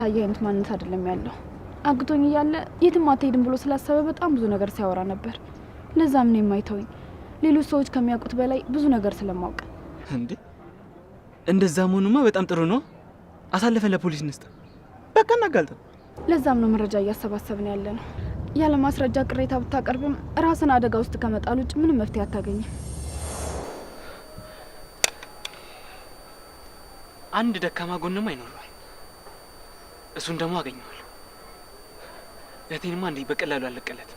አይነት ማንነት አይደለም ያለው። አግቶኝ እያለ የትም አትሄድም ብሎ ስላሰበ በጣም ብዙ ነገር ሲያወራ ነበር። ለዛም ነው የማይተውኝ። ሌሎች ሰዎች ከሚያውቁት በላይ ብዙ ነገር ስለማውቅ። እንዴ እንደዛ መሆኑማ በጣም ጥሩ ነው። አሳልፈን ለፖሊስ እንስጥ፣ በቃ እናጋልጥ። ለዛም ነው መረጃ እያሰባሰብን ያለ ነው። ያለ ማስረጃ ቅሬታ ብታቀርብም ራስን አደጋ ውስጥ ከመጣል ውጭ ምንም መፍትሄ አታገኝም። አንድ ደካማ ጎንማ ይኖረዋል። እሱን ደግሞ አገኘዋለሁ። እህቴንማ እንዴ በቀላሉ አለቀለት።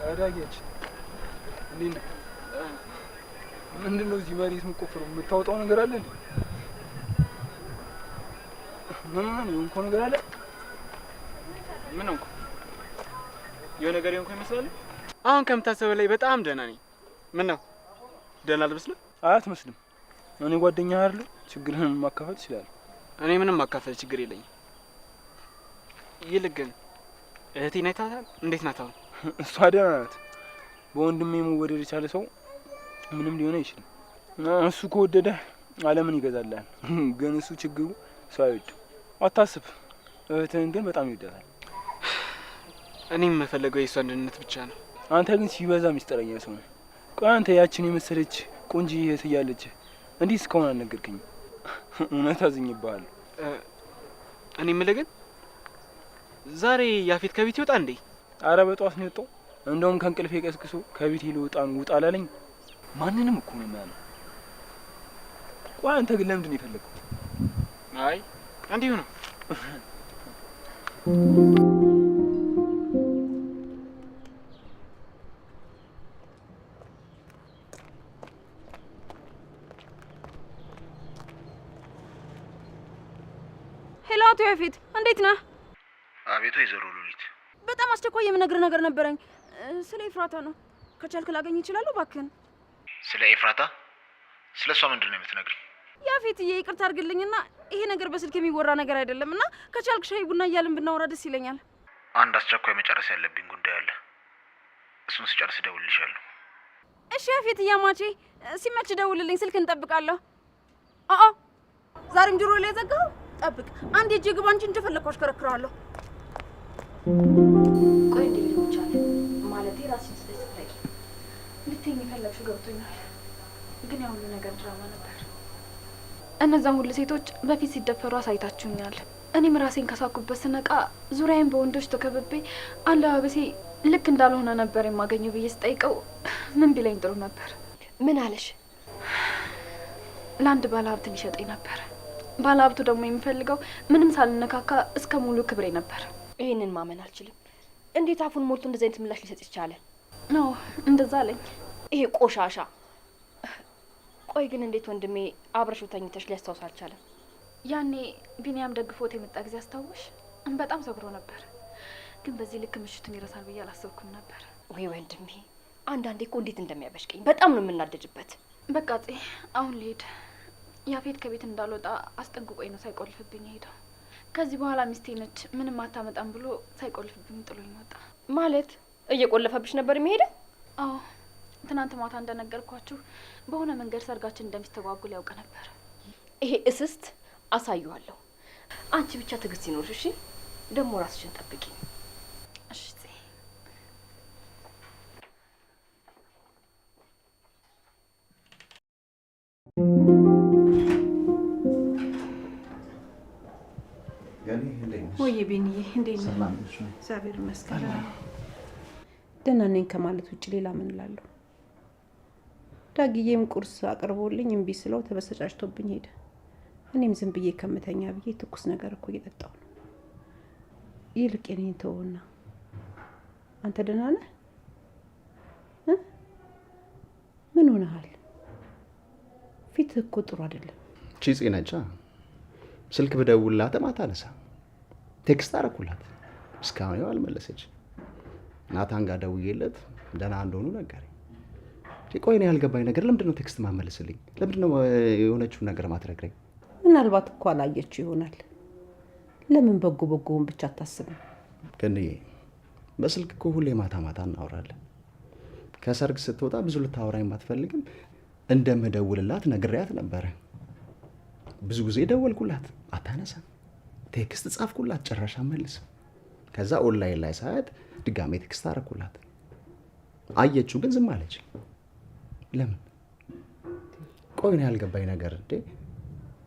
አዳጊያች እንዴት ነህ? ምንድነው እዚህ መሬት የምትቆፍረው? የምታወጣው ነገር አለ እንዴ? ምን የሆንኩ ነገር አለ? ምን ሆንኩ? የሆነ ነገር የሆንኩ ይመስላል? አሁን ከምታሰበው ላይ በጣም ደህና ነኝ። ምን ነው ደህና አልመስልም? አትመስልም። እኔ ጓደኛህ አይደል? ችግርህን ማካፈል ይችላል። እኔ ምንም ማካፈል ችግር የለኝም። ይልቅ ግን እህቴን አይታታል? እንዴት ናት አሁን? እሷ ደህና ናት። በወንድሜ መወደድ የቻለ ሰው ምንም ሊሆን አይችልም። እሱ ከወደደ ዓለምን ይገዛልሃል። ግን እሱ ችግሩ ሰው አይወድም። አታስብ። እህትህን ግን በጣም ይወዳታል። እኔም የምፈልገው የእሷ አንድነት ብቻ ነው። አንተ ግን ሲበዛ ሚስጥረኛ ሰው ነህ። ቆይ አንተ ያችን የመሰለች ቆንጆ እህት እያለች እንዲህ እስካሁን አልነገርከኝም? እውነት አዝኜብሃለሁ። እኔ የምልህ ግን ዛሬ ያፌት ከቤት ይወጣ እንዴ? አረ በጧት ነው የወጣው። እንደውም ከእንቅልፌ ቀስቅሶ ከቤት ሊወጣ ነው ውጣ አላለኝ። ማንንም እኮ ነው የሚያለው። ቆይ አንተ ግን ለምንድን ነው የፈለገው? አይ እንዲሁ ነው። ሄሎ አቶ ያፌት እንዴት ነህ? አቤት ወይዘሮ ሉሊት። በጣም አስቸኳይ የምነግርህ ነገር ነበረኝ። ስለ ኤፍራታ ነው። ከቻልክ ላገኝ እችላለሁ እባክህን? ስለ ኤፍራታ? ስለ እሷ ምንድን ነው የምትነግሪኝ? ያፌትዬ ይቅርታ አድርግልኝና ይሄ ነገር በስልክ የሚወራ ነገር አይደለም እና ከቻልክ ሻይ ቡና እያልን ብናወራ ደስ ይለኛል። አንድ አስቸኳይ መጨረስ ያለብኝ ጉዳይ አለ። እሱን ስጨርስ እደውልልሻለሁ። እሺ ያፌትዬ አማቼ፣ ሲመች ደውልልኝ። ስልክ እንጠብቃለሁ። አአ ዛሬም ጆሮ ላይ ዘጋው። ጠብቅ አንድ የእጅ ግባ እንጂ እንደፈለኩ አሽከረክራለሁ። ቆይ እንዴ ልጆቻለ ማለት ራስሽን ስለስተይ ልትኝ የፈለግሽው ገብቶኛል። ግን ያው ሁሉ ነገር ድራማ ነበር። እነዛም ሁሉ ሴቶች በፊት ሲደፈሩ አሳይታችሁኛል። እኔም ራሴን ከሳኩበት ስነቃ ዙሪያዬን በወንዶች ተከብቤ አለባበሴ ልክ እንዳልሆነ ነበር የማገኘው ብዬ ስጠይቀው ምን ቢለኝ ጥሩ ነበር? ምን አለሽ? ለአንድ ባለሀብት ሊሸጠኝ ነበር። ባለሀብቱ ደግሞ የሚፈልገው ምንም ሳልነካካ እስከ ሙሉ ክብሬ ነበር። ይሄንን ማመን አልችልም። እንዴት አፉን ሞልቶ እንደዚህ አይነት ምላሽ ሊሰጥ ይቻላል? ነው እንደዛ አለኝ። ይሄ ቆሻሻ። ቆይ ግን እንዴት ወንድሜ አብረሽው ተኝተሽ ሊያስታውስ አልቻለም? ያኔ ቢኒያም ደግፎት የመጣ ጊዜ አስታውሽ? በጣም ሰብሮ ነበር። ግን በዚህ ልክ ምሽቱን ይረሳል ብዬ አላሰብኩም ነበር። ወይ ወንድሜ፣ አንዳንዴ እኮ እንዴት እንደሚያበሽቀኝ በጣም ነው የምናደድበት። በቃ አሁን ልሄድ። ያፌት ከቤት እንዳልወጣ አስጠንቅቆኝ ነው ሳይቆልፍብኝ ሄደው። ከዚህ በኋላ ሚስቴ ነች ምንም አታመጣም ብሎ ሳይቆልፍብኝ ጥሎኝ ወጣ። ማለት እየቆለፈብሽ ነበር የሚሄደው? አዎ፣ ትናንት ማታ እንደነገርኳችሁ በሆነ መንገድ ሰርጋችን እንደሚስተጓጉል ያውቅ ነበር። ይሄ እስስት አሳዩዋለሁ። አንቺ ብቻ ትዕግስት ይኖርሽ እሺ? ደግሞ ራስሽን ጠብቂ እሺ? ወይ ቢኒዬ እንዴት ነህ? ሰላም ነሽ? እግዚአብሔር ይመስገን ደህና ነኝ ከማለት ውጭ ሌላ ምን እላለሁ? ዳግዬም ቁርስ አቅርቦልኝ እምቢ ስለው ተበሰጫጭቶብኝ ሄደ። እኔም ዝም ብዬ ከምተኛ ብዬ ትኩስ ነገር እኮ እየጠጣሁ ነው። ይልቅ የኔን ተውና አንተ ደህና ነህ? ምን ሆነሃል? ፊትህ እኮ ጥሩ አይደለም። ቺ ጽነጫ ስልክ ብደውልላት አታነሳ። ቴክስት አደረኩላት እስካሁን ያው አልመለሰች። ናታን ጋር ደውዬለት ደህና እንደሆኑ ነገረኝ። ቆይ እኔ ያልገባኝ ነገር ለምንድን ነው ቴክስት ማመለስልኝ? ለምንድን ነው የሆነችውን ነገር ማትነግረኝ? ምናልባት እኮ አላየችው ይሆናል። ለምን በጎ በጎውን ብቻ አታስብም? ግን በስልክ እኮ ሁሌ ማታ ማታ እናወራለን። ከሰርግ ስትወጣ ብዙ ልታወራኝ ባትፈልግም እንደምደውልላት ነግሬያት ነበረ። ብዙ ጊዜ ደወልኩላት፣ አታነሳም። ቴክስት ጻፍኩላት፣ ጭራሽ አትመልስም። ከዛ ኦንላይን ላይ ሳያት ድጋሜ ቴክስት አደረኩላት። አየችው፣ ግን ዝም አለች። ለምን? ቆይ ነው ያልገባኝ ነገር እንዴ።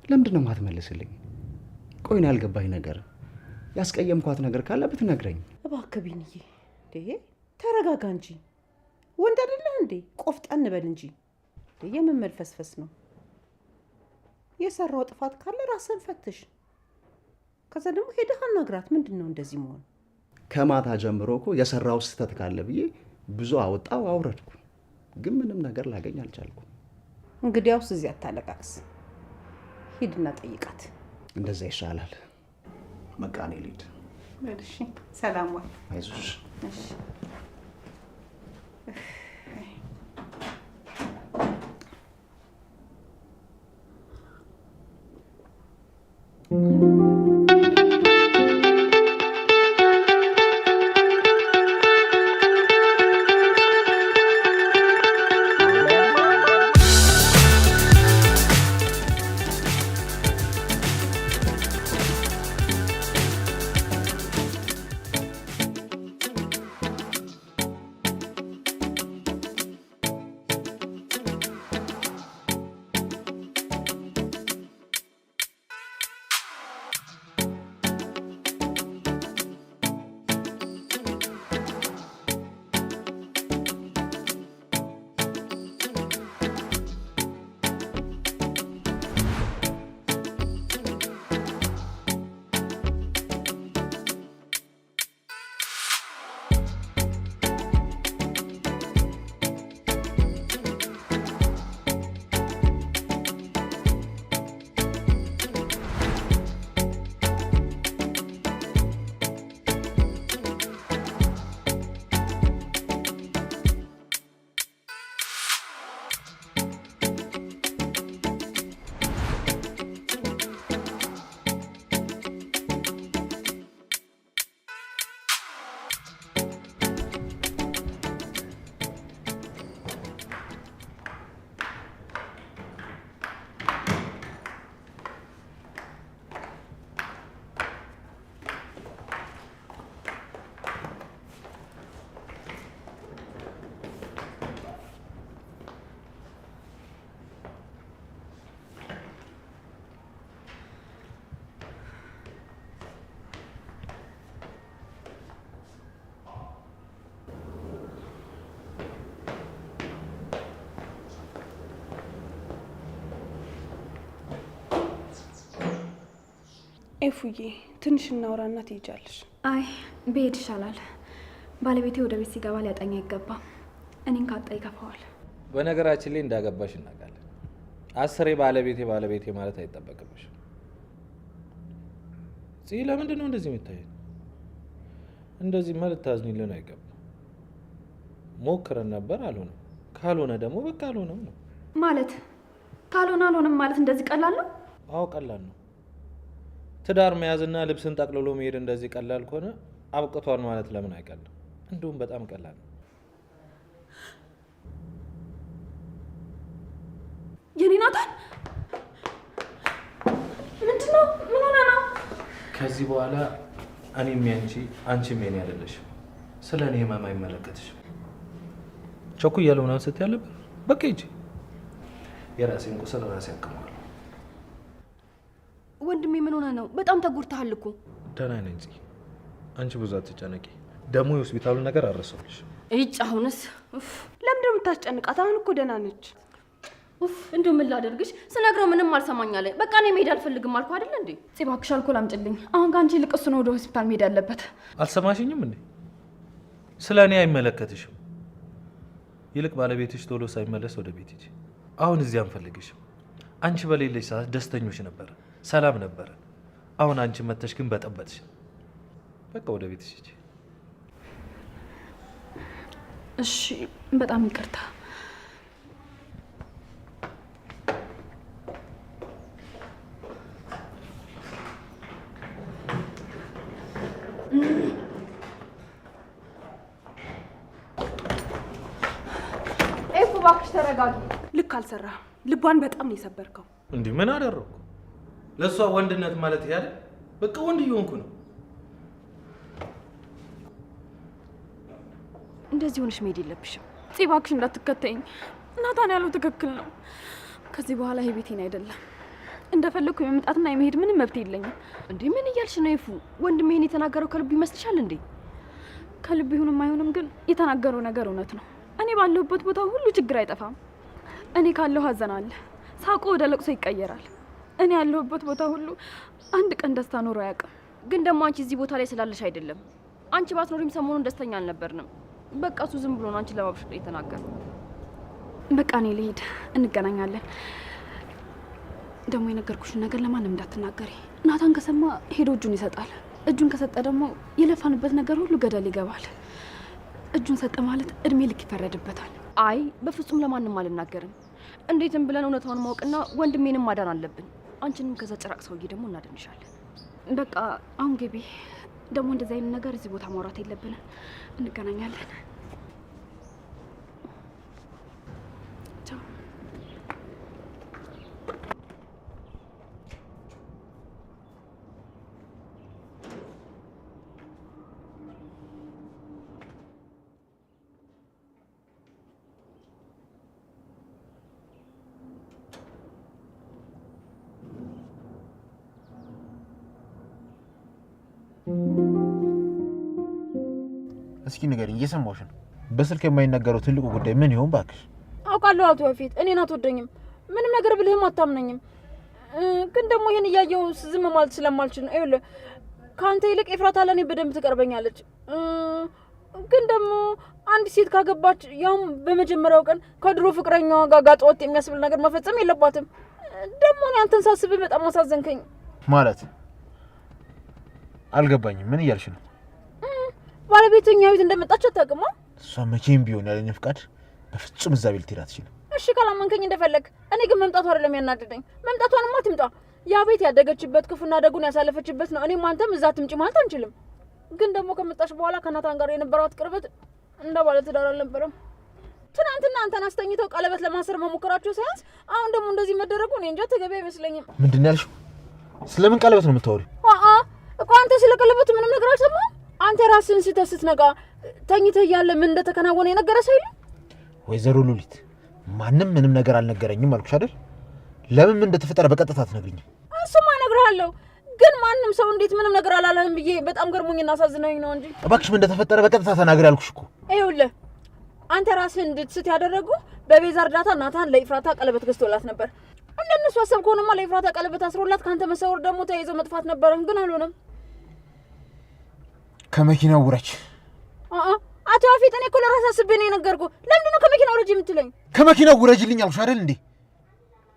ለምንድን ነው የማትመልስልኝ? ቆይ ነው ያልገባኝ ነገር። ያስቀየምኳት ነገር ካለ ብትነግረኝ። እባክህ ቢንዬ፣ እንዴ ተረጋጋ እንጂ ወንድ አይደለህ እንዴ? ቆፍጠን በል እንጂ። የምን መልፈስፈስ ነው? የሰራው ጥፋት ካለ ራስን ፈትሽ። ከዛ ደግሞ ሄደህ አናግራት። ምንድን ነው እንደዚህ መሆን? ከማታ ጀምሮ እኮ የሰራው ስህተት ካለ ብዬ ብዙ አወጣው አውረድኩ፣ ግን ምንም ነገር ላገኝ አልቻልኩም። እንግዲያውስ እዚህ አታለቃቅስ፣ ሂድና ጠይቃት። እንደዛ ይሻላል። በቃ እኔ ልሂድ። እሺ፣ ሰላም ዋል። አይዞሽ። እሺ። ኤፉዬ ትንሽ እናውራና ትሄጃለሽ። አይ ብሄድ ይሻላል። ባለቤቴ ወደ ቤት ሲገባ ሊያጠኛ አይገባም። እኔን ካጣ ይከፋዋል። በነገራችን ላይ እንዳገባሽ እናውቃለን። አስሬ ባለቤቴ ማለት አይጠበቅብሽ። ለምንድን ነው እንደዚህ የምታየው? እንደዚህ ማለት ታዝኒልን አይገባም። ሞክረን ነበር፣ አልሆነም። ካልሆነ ደግሞ በቃ አልሆነም ነው ማለት። ካልሆነ አልሆነም ማለት እንደዚህ ቀላል ነው? አዎ ቀላል ነው። ትዳር መያዝና ልብስን ጠቅልሎ መሄድ እንደዚህ ቀላል ከሆነ አብቅቷል ማለት ለምን አይቀልም? እንደውም በጣም ቀላል ነው። የኔ ናታን ምንድን ነው? ምን ሆነ ነው? ከዚህ በኋላ እኔም ያንቺ አንቺም የኔ አይደለሽም። ስለ እኔ ህመም አይመለከትሽም። ቸኩያለሁ ምናምን ስትይ አልነበር? በቃ ሂጂ። የራሴን ቁስል ራሴ አክማለሁ። ወንድሜ ምን ሆነ ነው? በጣም ተጎድተሃል እኮ። ደህና ነኝ። አንቺ ብዙ አትጨነቂ። ደግሞ የሆስፒታሉን ነገር አረሰውልሽ። እጭ አሁንስ ለምንድን ነው የምታስጨንቃት? አሁን እኮ ደህና ነች። እንደው ምን ላደርግሽ? ስነግረው ምንም አልሰማኝ አለ። በቃ እኔ መሄድ አልፈልግም አልኩ አይደል እንዴ? እባክሽ አልኮል አምጪልኝ። አሁን ከአንቺ ይልቅ እሱ ነው ወደ ሆስፒታል መሄድ ያለበት። አልሰማሽኝም እንዴ? ስለ እኔ አይመለከትሽም። ይልቅ ባለቤትሽ ቶሎ ሳይመለስ ወደ ቤት ሂጂ። አሁን እዚህ አንፈልግሽም። አንቺ በሌለሽ ሰዓት ደስተኞች ነበር፣ ሰላም ነበር። አሁን አንቺ መተሽ ግን በጠበጥሽ። በቃ ወደ ቤትሽ ሂጂ። እሺ፣ በጣም ይቅርታ። እባክሽ ተረጋጊ። ልክ አልሰራህም። ልቧን በጣም ነው የሰበርከው። እንዴ ምን አደረኩ? ለሷ ወንድነት ማለት ያለ በቃ ወንድ እየሆንኩ ነው። እንደዚህ ሆነሽ መሄድ የለብሽም። እባክሽ እንዳትከተይኝ። ናታን ያለው ትክክል ነው። ከዚህ በኋላ ይሄ ቤቴን አይደለም። እንደፈለኩ የመምጣትና የመሄድ ምንም መብት የለኝም። እንዴ ምን እያልሽ ነው ይፉ? ወንድሜን የተናገረው ከልብ ይመስልሻል እንዴ? ከልብ ይሁንም አይሆንም ግን የተናገረው ነገር እውነት ነው። እኔ ባለሁበት ቦታ ሁሉ ችግር አይጠፋም። እኔ ካለሁ ሀዘን አለ፣ ሳቆ ወደ ለቅሶ ይቀየራል። እኔ ያለሁበት ቦታ ሁሉ አንድ ቀን ደስታ ኖሮ አያውቅም። ግን ደግሞ አንቺ እዚህ ቦታ ላይ ስላለሽ አይደለም። አንቺ ባትኖሪም ሰሞኑን ደስተኛ አልነበርንም። በቃ እሱ ዝም ብሎ ነው አንቺን ለማብሸቅ የተናገረው። በቃ እኔ ልሄድ፣ እንገናኛለን። ደግሞ የነገርኩሽን ነገር ለማንም እንዳትናገሪ። ናታን ከሰማ ሄዶ እጁን ይሰጣል። እጁን ከሰጠ ደግሞ የለፋንበት ነገር ሁሉ ገደል ይገባል። እጁን ሰጠ ማለት እድሜ ልክ ይፈረድበታል። አይ በፍጹም ለማንም አልናገርም። እንዴትም ብለን እውነታውን ማወቅና ወንድሜንም ማዳን አለብን። አንቺንም ከዛ ጭራቅ ሰውዬ ደግሞ እናድንሻለን። በቃ አሁን ግቢ። ደግሞ እንደዚህ አይነት ነገር እዚህ ቦታ ማውራት የለብንም። እንገናኛለን። ቻው። እስኪ ንገሪኝ፣ እየሰማሁሽ ነው። በስልክ የማይነገረው ትልቁ ጉዳይ ምን ይሆን ባክሽ? አውቃለሁ አቶ በፊት እኔን አትወደኝም። ምንም ነገር ብልህም አታምነኝም። ግን ደግሞ ይሄን እያየው ዝም ማለት ስለማልችል ነው። ይኸውልህ ካንተ ይልቅ ኤፍራታ ለኔ በደንብ ትቀርበኛለች። ግን ደግሞ አንድ ሴት ካገባች ያውም በመጀመሪያው ቀን ከድሮ ፍቅረኛዋ ጋር ጋጠወጥ የሚያስብል ነገር መፈጸም የለባትም። ደግሞ እኔ አንተን ሳስብህ በጣም አሳዘንከኝ። ማለት አልገባኝም። ምን እያልሽ ነው? ባለቤተኛ ቤት እንደመጣች አታውቅም? እሷ መቼም ቢሆን ያለኝ ፍቃድ በፍጹም እዛ ቤት ትሄድ አትችልም። እሺ ካላመንከኝ እንደፈለግ። እኔ ግን መምጣቷ አይደለም ያናደደኝ። መምጣቷንማ ትምጣ። ያ ቤት ያደገችበት ክፉና ደጉን ያሳለፈችበት ነው። እኔም አንተም እዛ ትምጪ ማለት አንችልም። ግን ደግሞ ከመጣች በኋላ ከናታን ጋር የነበራት ቅርበት እንደ ባለ ትዳር አልነበረም። ትናንትና አንተን አስተኝተው ቀለበት ለማሰር መሞከራቸው ሳያንስ አሁን ደግሞ እንደዚህ መደረጉ እኔ እንጃ ተገቢ አይመስለኝም። ምንድን ነው ያልሽው? ስለምን ቀለበት ነው የምታወሪው? እኮ አንተ ስለ ቀለበቱ ምንም ነገር አልሰማህም? አንተ ራስህን ስትነቃ ተኝተህ እያለ ምን እንደተከናወነ የነገረ ሰው የለም? ወይዘሮ ሉሊት ማንም ምንም ነገር አልነገረኝም አልኩሽ አይደል? ለምን ምን እንደተፈጠረ በቀጥታ አትነግሪኝም? እሱማ እነግርሃለሁ፣ ግን ማንም ሰው እንዴት ምንም ነገር አላለህም ብዬ በጣም ገርሞኝና አሳዝነኝ ነው እንጂ። እባክሽ ምን እንደተፈጠረ በቀጥታ ተናገሪ አልኩሽ እኮ። ይኸውልህ አንተ ራስህን እንድትስት ያደረጉ በቤዛ እርዳታ ናታን ለኤፍራታ ቀለበት ገዝቶላት ነበር። እንደነሱ አሰብ ከሆነማ ለኤፍራታ ቀለበት አስሮላት ካንተ መሰወር ደግሞ ተይዞ መጥፋት ነበረ። ግን አልሆነም። ከመኪናው ውረጅ። አቶ አፊት እኔ እኮ ለራስህ አስቤ ነው የነገርኩህ። ለምንድን ነው ከመኪናው ውረጅ የምትለኝ? ከመኪናው ውረጅልኝ አልኩሽ አይደል እንዴ?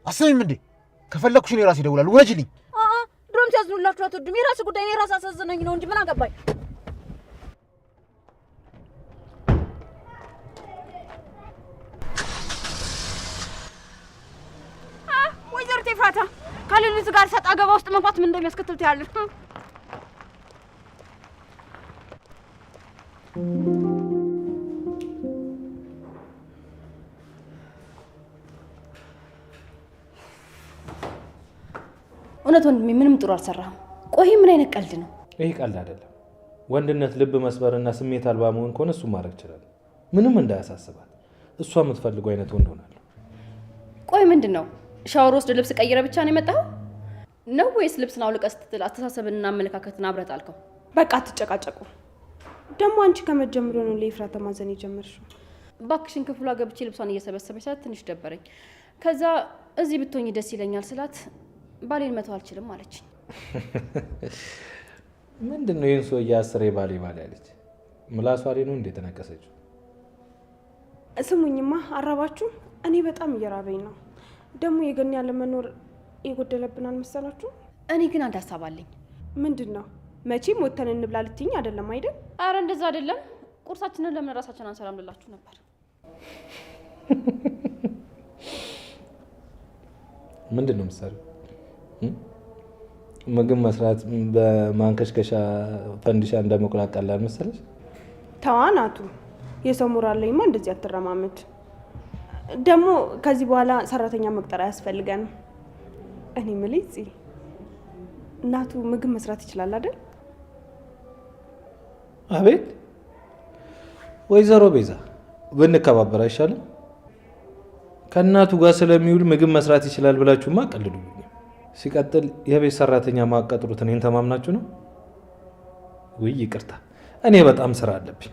አሰሚም እንዴ? ከፈለኩሽ እኔ ራሴ እደውላለሁ። ውረጅልኝ። ድሮም ሲያዝኑላችሁ አትወዱም። የራስህ ጉዳይ። እኔ ራስህ አሳዘነኝ ነው እንጂ ምን አገባኝ? ወይዘሮ ኤፍራታ ከሌሊቱ ጋር ሰጣ ገባ ውስጥ መግባት ምን እንደሚያስከትል ትያለሽ? እውነት ወንድሜ ምንም ጥሩ አልሰራህም። ቆይ ምን አይነት ቀልድ ነው? ይሄ ቀልድ አይደለም። ወንድነት ልብ መስበርና ስሜት አልባ መሆን ከሆነ እሱ ማድረግ ይችላል። ምንም እንዳያሳስባት። እሷ የምትፈልገው አይነት ወንድ ሆናለሁ። ቆይ ምንድን ነው? ሻወር ወስደ ልብስ ቀይረ ብቻ ነው የመጣው ነው ወይስ ልብስን አውልቀህ ስትል አስተሳሰብንና አመለካከትን አብረህ ጣልከው? በቃ አትጨቃጨቁ። ደግሞ አንቺ ከመጀመሩ ነው ለኤፍራታ ማዘን የጀመርሽው። ባክሽን ክፍሏ ገብቼ ልብሷን እየሰበሰበች ሳት ትንሽ ደበረኝ። ከዛ እዚህ ብትሆኝ ደስ ይለኛል ስላት ባሌን መተው አልችልም አለችኝ። ምንድነው ይሄን ሰውዬ አስሬ ባሌ ያለች? ምላሷ ላይ ነው እንዴ ተነቀሰችው? ስሙኝማ አራባችሁ። እኔ በጣም እየራበኝ ነው። ደግሞ የገን ያለ መኖር የጎደለብን አልመሰላችሁ? እኔ ግን አንድ ሀሳብ አለኝ። ምንድን ነው? መቼም ወተን እንብላ ልትይኝ አይደለም አይደል? አረ እንደዛ አይደለም። ቁርሳችንን ለምን ራሳችን አንሰራም ልላችሁ ነበር። ምንድን ነው የምትሰሪው? ምግብ መስራት በማንከሽከሻ ፈንዲሻ እንደመቁላት ቀላል መሰለሽ? ተዋናቱ የሰው ሞራል ላይማ እንደዚህ አትረማመድ። ደግሞ ከዚህ በኋላ ሰራተኛ መቅጠር አያስፈልገንም። እኔ የምልህ እዚህ እናቱ ምግብ መስራት ይችላል አይደል? አቤት ወይዘሮ ቤዛ ብንከባበር አይሻልም? ከእናቱ ጋር ስለሚውል ምግብ መስራት ይችላል ብላችሁማ ቀልዱልኝ። ሲቀጥል የቤት ሰራተኛ ማቀጥሩት እኔን ተማምናችሁ ነው? ውይ ይቅርታ፣ እኔ በጣም ስራ አለብኝ።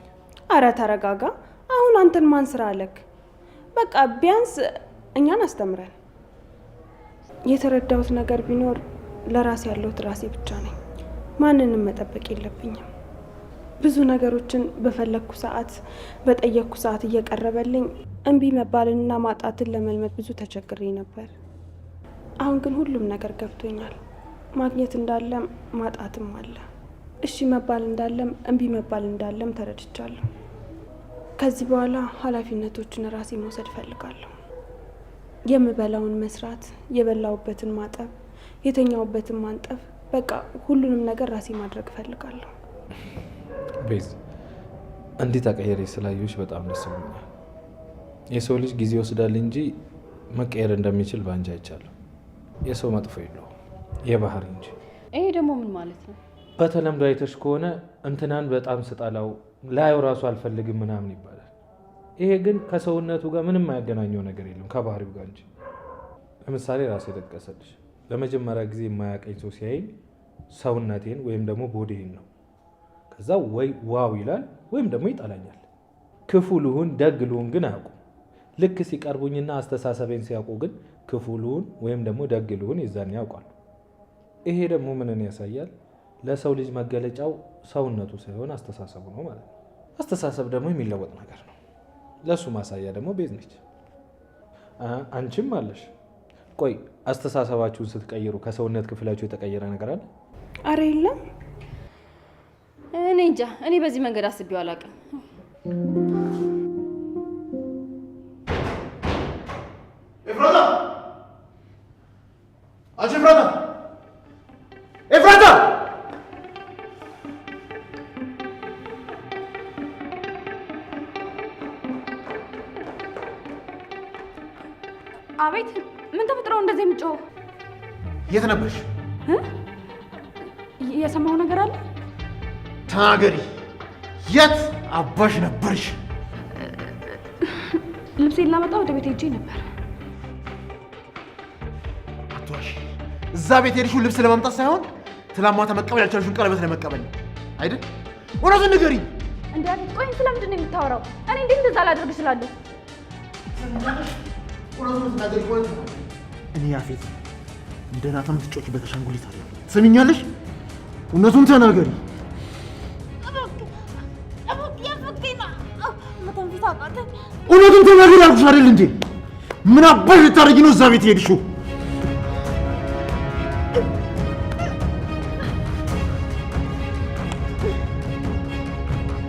አረ ተረጋጋ። አሁን አንተን ማን ስራ አለክ? በቃ ቢያንስ እኛን አስተምረን። የተረዳሁት ነገር ቢኖር ለራሴ ያለሁት ራሴ ብቻ ነኝ። ማንንም መጠበቅ የለብኝም። ብዙ ነገሮችን በፈለግኩ ሰዓት በጠየቅኩ ሰዓት እየቀረበልኝ እምቢ መባልንና ማጣትን ለመልመድ ብዙ ተቸግሬ ነበር። አሁን ግን ሁሉም ነገር ገብቶኛል። ማግኘት እንዳለም ማጣትም አለ። እሺ መባል እንዳለም እምቢ መባል እንዳለም ተረድቻለሁ። ከዚህ በኋላ ኃላፊነቶችን ራሴ መውሰድ ፈልጋለሁ። የምበላውን መስራት፣ የበላውበትን ማጠብ፣ የተኛውበትን ማንጠፍ፣ በቃ ሁሉንም ነገር ራሴ ማድረግ ፈልጋለሁ። ቤዝ እንዲህ ተቀየሬ ስላየሁሽ በጣም ደስ ብሎኛል። የሰው ልጅ ጊዜ ይወስዳል እንጂ መቀየር እንደሚችል ባንቺ አይቻለሁ። የሰው መጥፎ የለውም የባህሪ እንጂ። ይሄ ደግሞ ምን ማለት ነው? በተለምዶ አይተሽ ከሆነ እንትናን በጣም ስጠላው ላየው ራሱ አልፈልግም ምናምን ይባላል። ይሄ ግን ከሰውነቱ ጋር ምንም ያገናኘው ነገር የለም ከባህሪው ጋር እንጂ። ለምሳሌ ራሴ ጠቀሰልሽ። ለመጀመሪያ ጊዜ የማያቀኝ ሰው ሲያይኝ ሰውነቴን ወይም ደግሞ ቦዲዬን ነው። ከዛ ወይ ዋው ይላል ወይም ደግሞ ይጠላኛል። ክፉ ልሁን ደግ ልሁን ግን አያውቁም። ልክ ሲቀርቡኝና አስተሳሰቤን ሲያውቁ ግን ክፉ ልሁን ወይም ደግሞ ደግ ልሁን የዛን ያውቃሉ። ይሄ ደግሞ ምንን ያሳያል? ለሰው ልጅ መገለጫው ሰውነቱ ሳይሆን አስተሳሰቡ ነው ማለት ነው። አስተሳሰብ ደግሞ የሚለወጥ ነገር ነው። ለሱ ማሳያ ደግሞ ቤዝ ነች። አንቺም አለሽ። ቆይ አስተሳሰባችሁን ስትቀይሩ ከሰውነት ክፍላችሁ የተቀየረ ነገር አለ? አረ የለም። እኔ እንጃ። እኔ በዚህ መንገድ አስቤው አላውቅም። ኤፍራታ! አንቺ ኤፍራታ! ኤፍራታ! አቤት! ምን ተፈጥሮ እንደዚህ የምጮኸው? የት ነበርሽ? የሰማው ነገር አለ? ተናገሪ። የት አባሽ ነበርሽ? ልብሴን ላመጣ ወደ ቤት ሄጄ ነበር። አትዋሺ። እዛ ቤት ሄድሽው ልብስ ለማምጣት ሳይሆን ትላንት ማታ መቀበል ያልቻልሽውን ቀለበት ለመቀበል አይደል? እውነቱን ንገሪኝ። እንዴ አቤት! ቆይ ስለምንድን ነው የምታወራው? እኔ እንዴት እንደዛ ላደርግ እችላለሁ? እውነቱን ትናገሪ። እኔ ያፌት እንደ ናታ የምትጫወቺበት አሻንጉሊት አለ። ትሰሚኛለሽ? እውነቱን ተናገሪ። እውነቱን ተናገሪ አልኩሽ አይደል እንዴ? ምን አባሽ ልታደርጊ ነው እዛ ቤት ሄድሽው?